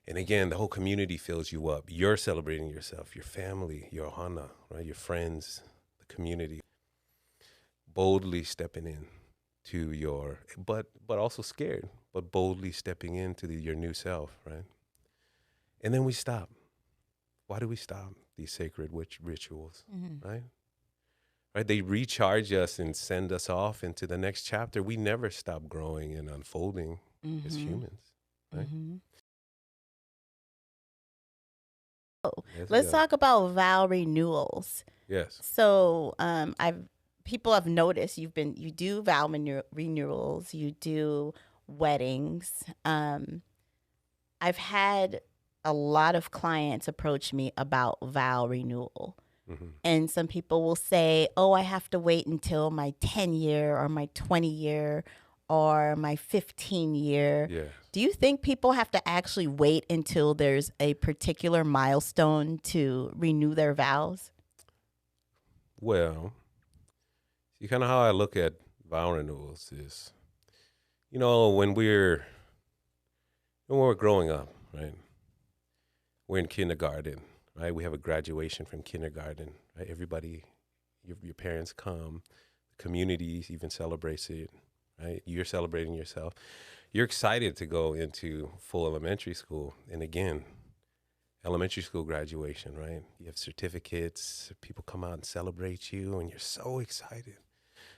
And again, the whole community fills you up. You're celebrating yourself, your family, your ohana, right? Your friends, the community, boldly stepping in to your, but also scared, but boldly stepping into your new self, right? And then we stop. Why do we stop these sacred rituals, Mm-hmm. right? Right? They recharge us and send us off into the next chapter. We never stop growing and unfolding as Mm-hmm. humans, right? Mm-hmm. Let's Let's go. talk about vow renewals. Yes. So, I've people have noticed you do vow renewals, you do weddings. I've had a lot of clients approach me about vow renewal. Hmm. And some people will say, "Oh, I have to wait until my 10-year or my 20-year or my 15-year." Yes. Do you think people have to actually wait until there's a particular milestone to renew their vows? Well, see, kind of how I look at vow renewals is, when we're growing up, right? We're in kindergarten, right? We have a graduation from kindergarten, right? Everybody, your parents come, the community even celebrates it, right? You're celebrating yourself. You're excited to go into full elementary school. And again, elementary school graduation, right? You have certificates, people come out and celebrate you, and you're so excited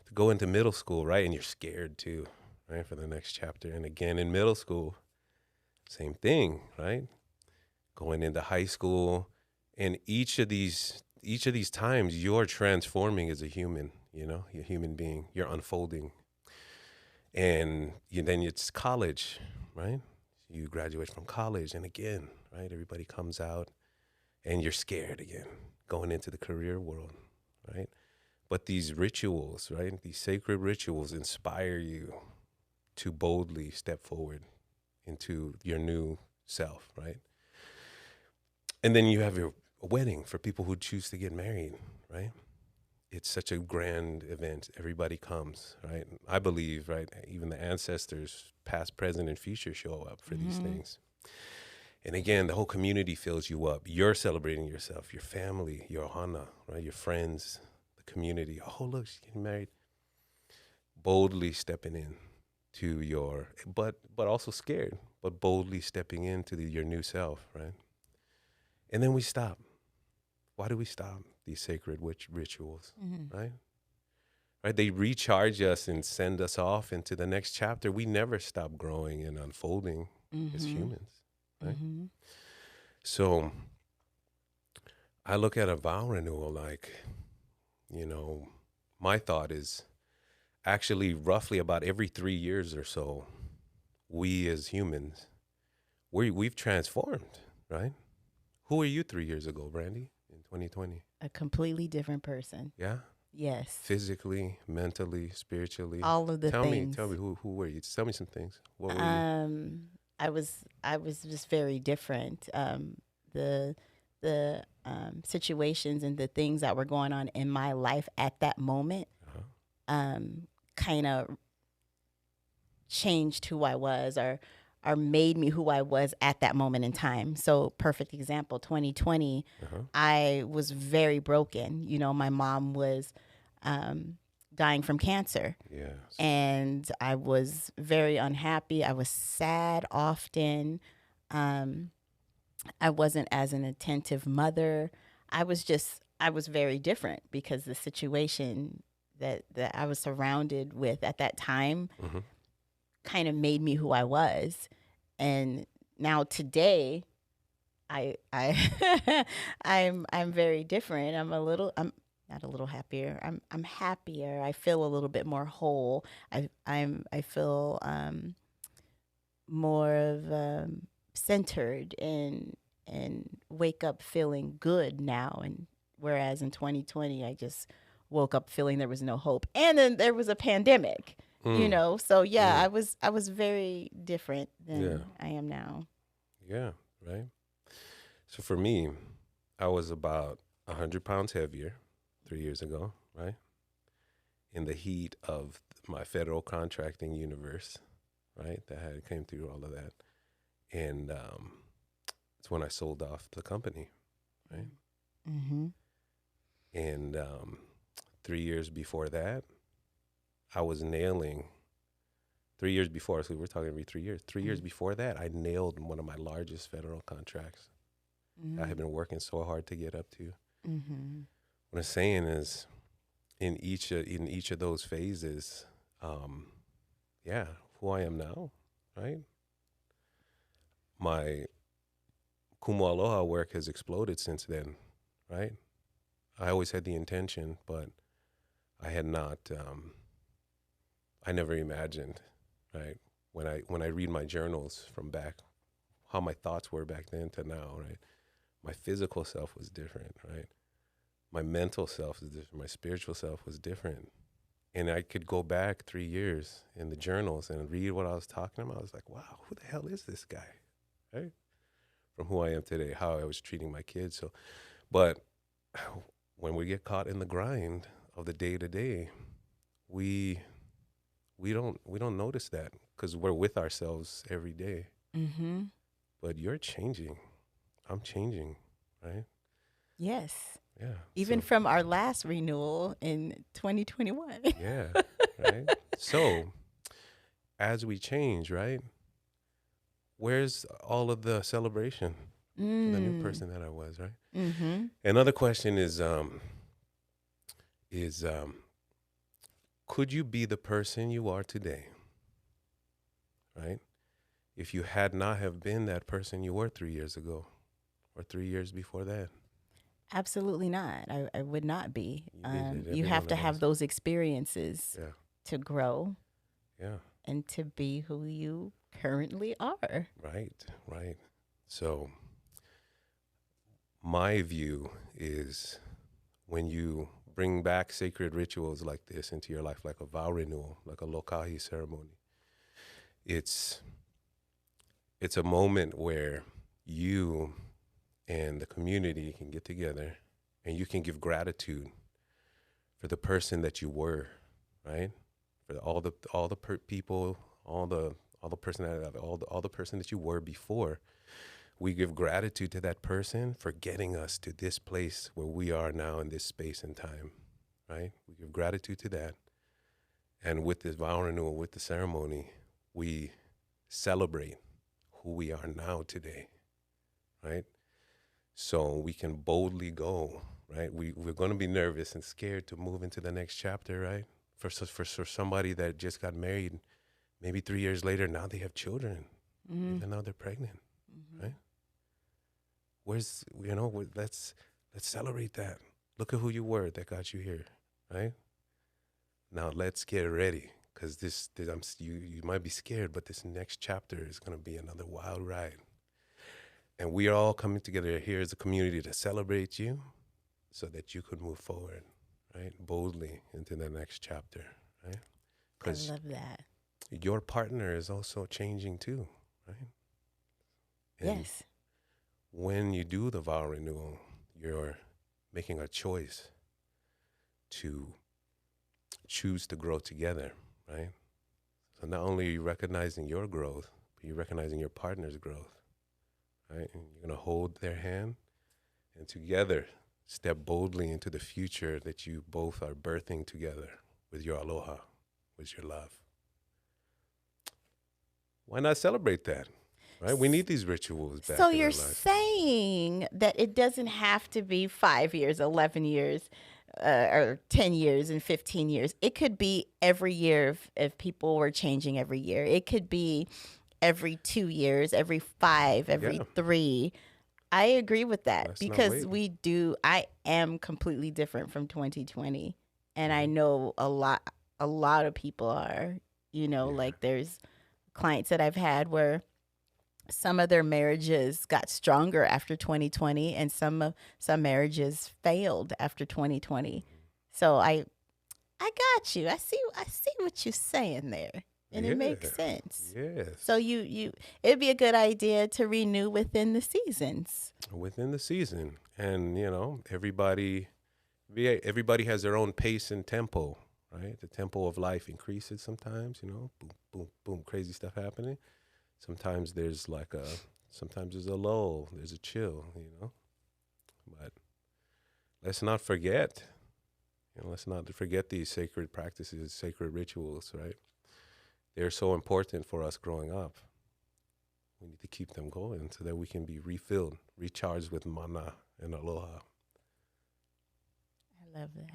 to go into middle school, right? And you're scared too, right? For the next chapter. And again, in middle school, same thing, right? Going into high school, and each of these times you're transforming as a human, you're a human being, you're unfolding. And then it's college, right? You graduate from college, and again, right, everybody comes out and you're scared again going into the career world, right? But these rituals, right, these sacred rituals inspire you to boldly step forward into your new self, right? And then you have your wedding for people who choose to get married, right? It's such a grand event. Everybody comes, right? I believe, right? Even the ancestors, past, present, and future, show up for these Mm-hmm. things. And again, the whole community fills you up. You're celebrating yourself, your family, your ohana, right? Your friends, the community. Oh, look, she's getting married. Boldly stepping in to your, but also scared, but boldly stepping into your new self, right? And then we stop. Why do we stop these sacred rituals, Mm-hmm. right? Right? They recharge us and send us off into the next chapter. We never stop growing and unfolding as Mm-hmm. humans, right? Mm-hmm. So I look at a vow renewal like, you know, my thought is actually roughly about every 3 years or so, we as humans, we've transformed, right? Who were you 3 years ago, Brandy, in 2020? A completely different person. Yeah? Yes. Physically, mentally, spiritually. All of the Tell things. me who were you? Tell me some things. What were you? Um, I was just very different. The situations and the things that were going on in my life at that moment Uh-huh. kind of changed who I was, or made me who I was at that moment in time. So perfect example, 2020, Uh-huh. I was very broken. My mom was dying from cancer, Yes. and I was very unhappy. I was sad often. Um, I wasn't as an attentive mother. I was very different because the situation that I was surrounded with at that time Mm-hmm. kind of made me who I was. And now today, I I'm very different. I'm not a little happier. I'm happier. I feel a little bit more whole. I feel more of centered and wake up feeling good now. And whereas in 2020, I just woke up feeling there was no hope, and then there was a pandemic. Mm. So yeah, Mm. I was very different Yeah. than I am now. Yeah. Right. So for me, I was about 100 pounds heavier 3 years ago, right? In the heat of my federal contracting universe, right? That had came through all of that. And that's when I sold off the company, right? Mm-hmm. And 3 years before that, I was nailing. 3 years before, so we're talking every 3 years. 3 years before that, I nailed one of my largest federal contracts. Mm-hmm. I had been working so hard to get up to. Mm-hmm. What I'm saying is, in each of those phases, yeah, who I am now, right? My Kumu Aloha work has exploded since then, right? I always had the intention, but I had not. I never imagined, right? When I read my journals from back, how my thoughts were back then to now, right? My physical self was different, right? My mental self is different. My spiritual self was different. And I could go back 3 years in the journals and read what I was talking about. I was like, wow, who the hell is this guy, right? From who I am today, how I was treating my kids. So, but when we get caught in the grind of the day to day, we don't notice that because we're with ourselves every day. Mm-hmm. But you're changing. I'm changing, right? Yes. Yeah. Even so, from our last renewal in 2021. yeah, right? So, as we change, right? Where's all of the celebration for the new person that I was, right? Mm-hmm. Another question is could you be the person you are today, right? If you had not have been that person you were 3 years ago or 3 years before that? Absolutely not. I would not be. Every You one have to of have us. those experiences Yeah, to grow yeah, and to be who you currently are. right. So my view is when you bring back sacred rituals like this into your life, like a vow renewal, like a Lōkahi ceremony, it's a moment where you and the community can get together and you can give gratitude for the person that you were, right? For all the people, all the personality, all the person that you were before. We give gratitude to that person for getting us to this place where we are now in this space and time, right? We give gratitude to that. And with this vow renewal, with the ceremony, we celebrate who we are now today, right? So we can boldly go, right? We're going to be nervous and scared to move into the next chapter, right? For somebody that just got married, maybe 3 years later, now they have children, even though they're pregnant, right? Let's celebrate that. Look at who you were that got you here, right? Now let's get ready, because you might be scared, but this next chapter is going to be another wild ride. And we are all coming together here as a community to celebrate you so that you could move forward, right? Boldly into the next chapter, right? I Because love that. your partner is also changing too, right? And Yes. when you do the vow renewal, you're making a choice to choose to grow together, right? So not only are you recognizing your growth, but you're recognizing your partner's growth, right? And you're going to hold their hand and together step boldly into the future that you both are birthing together with your aloha, with your love. Why not celebrate that? Right? We need these rituals back So in you're our lives. saying that it doesn't have to be 5 years, 11 years, or 10 years and 15 years. It could be every year if people were changing every year. It could be every 2 years, every 5, every Yeah. 3. I agree with that Let's not because wait. I am completely different from 2020. And I know a lot of people are, Yeah. like there's clients that I've had where some of their marriages got stronger after 2020 and some marriages failed after 2020. So I got you. I see what you're saying there. And it makes Yeah. sense. Yes. So it'd be a good idea to renew within the seasons. Within the season. And, everybody has their own pace and tempo, right? The tempo of life increases sometimes, boom, boom, boom, crazy stuff happening. Sometimes there's like a Sometimes there's a lull, there's a chill, you know. But let's not forget, let's not forget these sacred practices, sacred rituals, right? They're so important for us growing up. We need to keep them going so that we can be refilled, recharged with mana and aloha. I love that.